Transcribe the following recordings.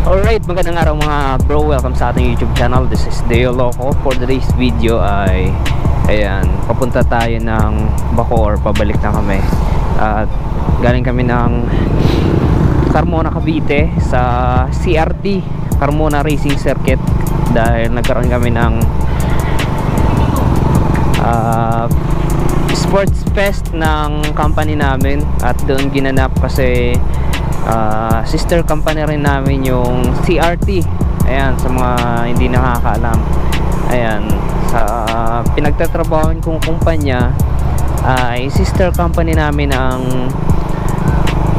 Alright, magandang araw mga bro. Welcome sa ating YouTube channel. This is Deo Loco. For today's video ay ayan, papunta tayo ng Bacoor. Pabalik na kami. At galing kami ng Carmona, Cavite sa CRT, Carmona Racing Circuit, dahil nagkaroon kami ng sports fest ng company namin. At doon ginanap kasi sister company rin namin yung CRT. Ayan, sa mga hindi nakakaalam, ayan, sa pinagtatrabahoan kong kumpanya ay sister company namin ang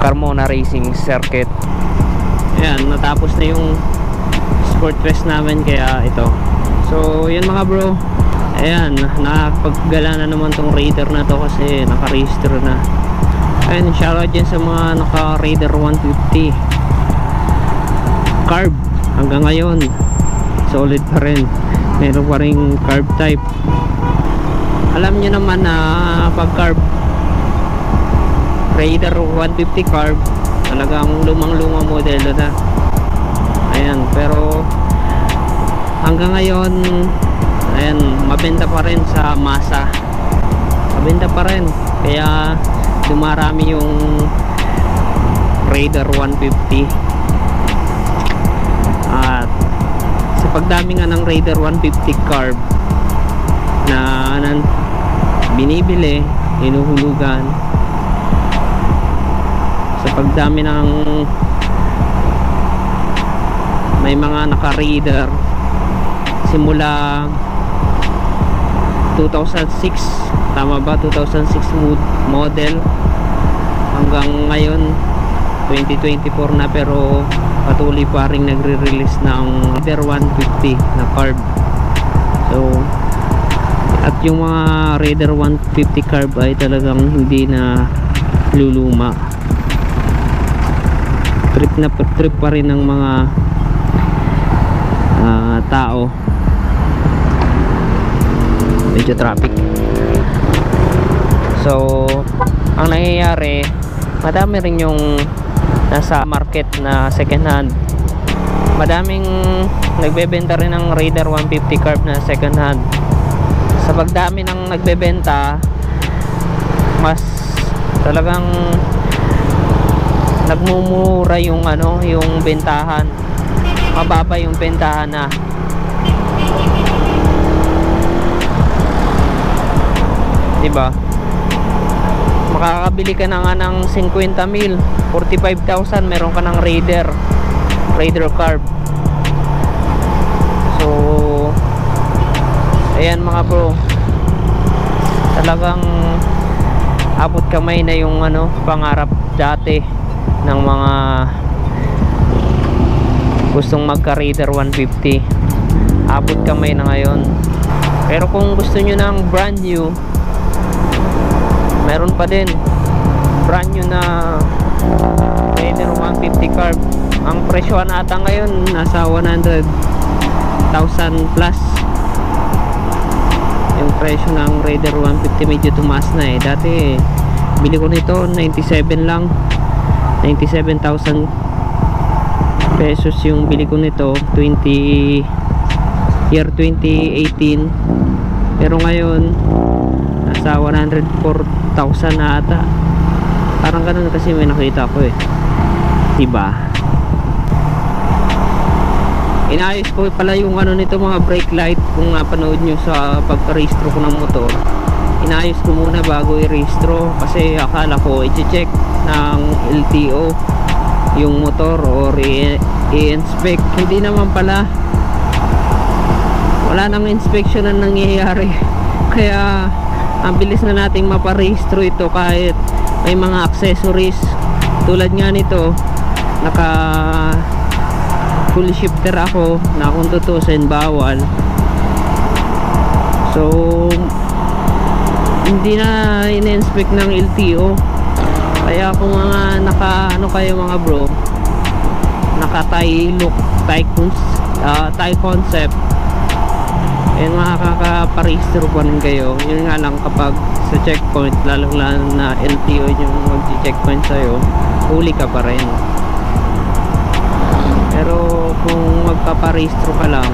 Carmona Racing Circuit. Ayan, natapos na yung sport fest namin, kaya ito. So yun mga bro, ayan, nakapaggala na naman tong Raider na to kasi naka-register na. Ayun, shoutout dyan sa mga naka Raider 150 carb. Hanggang ngayon solid pa rin, meron pa rin carb type. Alam nyo naman na pag carb Raider 150 carb, talagang lumang modelo na. Ayan, pero hanggang ngayon ayan, mabenta pa rin sa masa, mabenta pa rin, kaya dumarami yung Raider 150. At sa pagdami nga ng Raider 150 carb na binibili, hinuhulugan, sa pagdami ng may mga naka-Raider simula 2006, tama ba? 2006 model hanggang ngayon 2024 na, pero patuloy pa rin nagre-release ng Raider 150 na carb. So at yung mga Raider 150 carb ay talagang hindi na luluma. Trip pa rin ng mga tao. Medyo traffic. So ang nangyayari, madami rin yung nasa market na second hand. Madaming nagbebenta rin ng Raider 150 carb na second hand. Sa pagdami ng nagbebenta, mas talagang nagmumura yung yung bentahan. Mababa yung bentahan na. Diba? Makakabili ka na nga ng 50,000, 45,000, meron ka ng Raider carb. So ayan mga bro, talagang abot kamay na yung pangarap dati ng mga gustong magka Raider 150. Abot kamay na ngayon. Pero kung gusto nyo ng brand new, meron pa din brand new na Raider 150 carb. Ang presyo ata ngayon nasa 100,000 plus yung presyo ng Raider 150. Medyo tumaas na eh. Dati bili ko nito 97 lang, 97,000 pesos yung bili ko nito year 2018. Pero ngayon nasa 104,000 na ata, parang ganun kasi may nakita ko eh, diba? Inayos ko pala yung nito, mga brake light. Kung napanood nyo sa pagka-rehistro ko ng motor, inayos ko muna bago i-rehistro kasi akala ko i-check ng LTO yung motor or i-inspect. Hindi naman pala, wala nang inspection na nangyayari. Kaya ang bilis na nating maparehistro ito kahit may mga accessories. Tulad nga nito, naka full shifter ako na kung tutusin bawal. So hindi na in-inspect ng LTO. Kaya kung mga kayo mga bro, naka tie look, tie concept, makakaparehistro pa rin kayo. Yun nga lang, kapag sa checkpoint, lalong na LTO yung mag-checkpoint sa'yo, huli ka pa rin. Pero makaparehistro ka lang,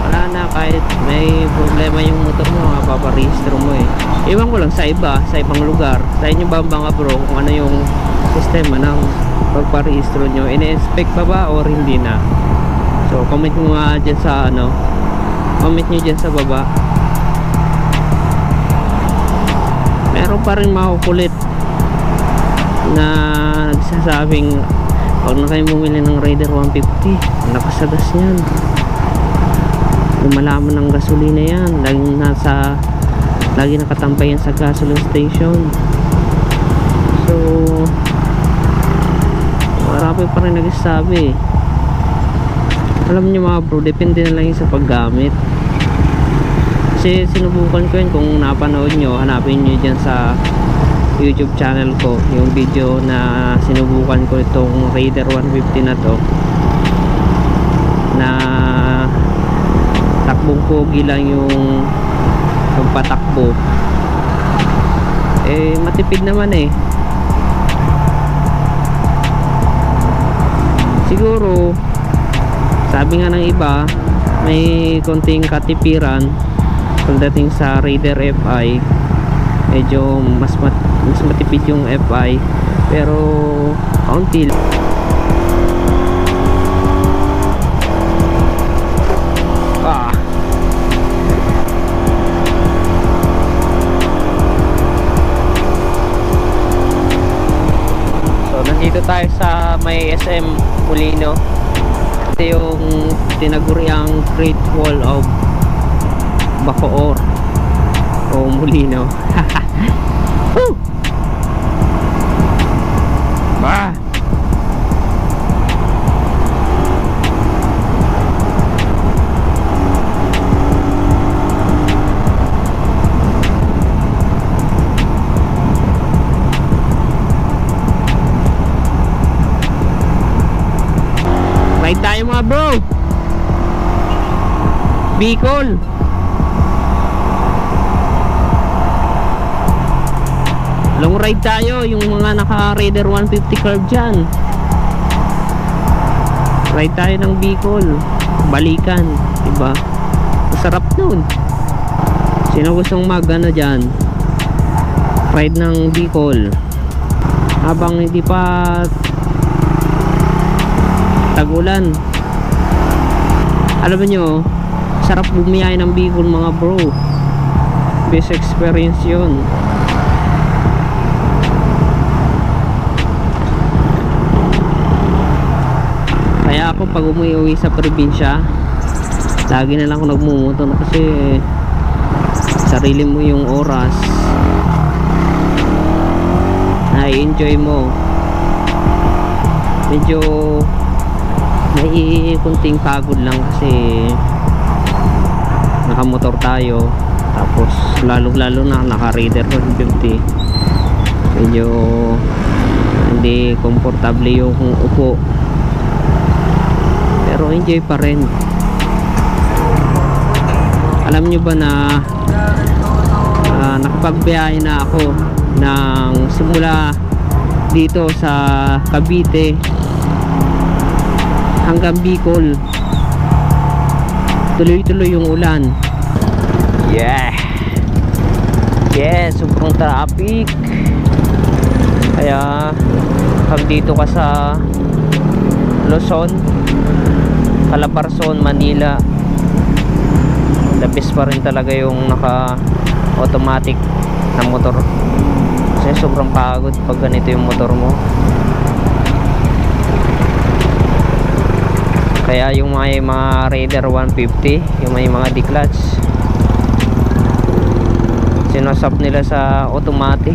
wala na. Kahit may problema yung motor mo, mapaparehistro mo eh. Iwan ko lang sa iba, sa ibang lugar. Sa inyo ba mga bro, kung ano yung sistema ng pagparehistro nyo? Ine-inspect pa ba or hindi na? So comment mo nga dyan sa ano, comment nyo dyan sa baba. Meron pa rin makukulit na nagsasabing huwag na kayo bumili ng Raider 150, ang nakasagas yan, lumalaman ng gasolina yan, lagi nakatampay yan sa gasoline station. So marami pa rin nagsasabi. Alam nyo mga bro, depende na lang yun sa paggamit. Kasi sinubukan ko yun, kung napanood nyo, hanapin nyo dyan sa YouTube channel ko yung video na sinubukan ko itong Raider 150 na to, na takbong pogi lang yung pagpatakbo. Eh matipid naman eh. Siguro sabi nga ng iba, may konting katipiran pagdating sa Raider FI. Medyo mas matipid yung FI, pero kaunti lang. So nandito tayo sa may SM Molino. Ito yung tinaguriang Great Wall of Bacoor o Molino. Bah! Ride tayo mga bro, Bicol. Long ride tayo, yung mga naka Raider 150 curve dyan. Ride tayo ng Bicol, balikan, diba? Masarap nun. Sino gustong mag ano dyan, ride ng Bicol habang hindi pa tag-ulan. Alam nyo, sarap bumiyay ng Bicol mga bro. Best experience yun. Kaya ako pag umuwi sa probinsya, lagi na lang ako nagmumotor kasi sarili mo yung oras, na-enjoy mo. Medyo may kunting pagod lang kasi nakamotor tayo, tapos lalo na naka Raider 150. Medyo hindi komportable yung upo, pero enjoy pa rin. Alam nyo ba na nakapagbiyahe na ako ng simula dito sa Cavite hanggang Bicol, tuloy-tuloy yung ulan. Yeah, sobrang traffic. Kaya pag dito ka sa Luzon, Calabarzon, Manila, the best pa rin talaga yung naka automatic na motor. Kasi sobrang pagod pag ganito yung motor mo. Kaya yung mga Raider 150, yung may mga declutch, sinasap nila sa automatic.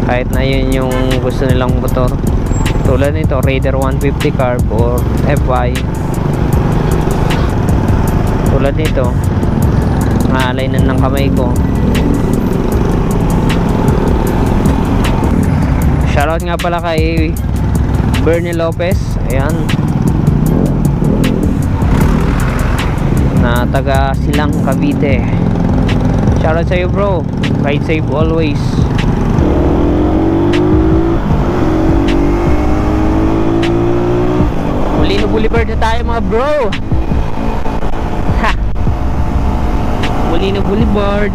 Kahit na yun yung gusto nilang motor. Tulad nito, Raider 150 carb or FY. Tulad nito, naalay na ng kamay ko. Shoutout nga pala kay Bernie Lopez, ayan, na taga Silang, Cavite. Shoutout sa iyo bro, ride safe always. tayo mga bro. Ha! Molino Boulevard.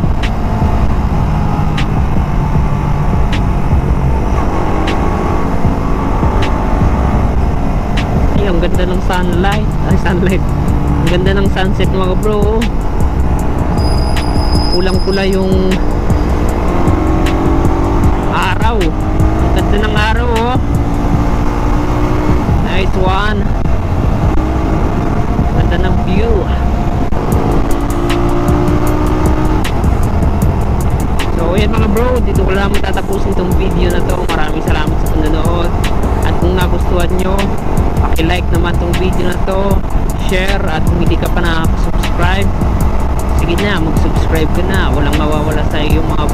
Ay, ang ganda ng sunlight. Ay, sunlight. Ang ganda ng sunset mga bro. Pulang-pula yung araw. Ang ganda ng araw oh. Nice one. Ganda ng view. So yan mga bro, dito ko lang tatapusin tong video na to. Maraming salamat sa panonood. At kung nagustuhan nyo, paki-like naman tong video na to, share, at kung hindi ka pa nakaka-subscribe, sige na, mag-subscribe ka na. Walang mawawala sa iyo mga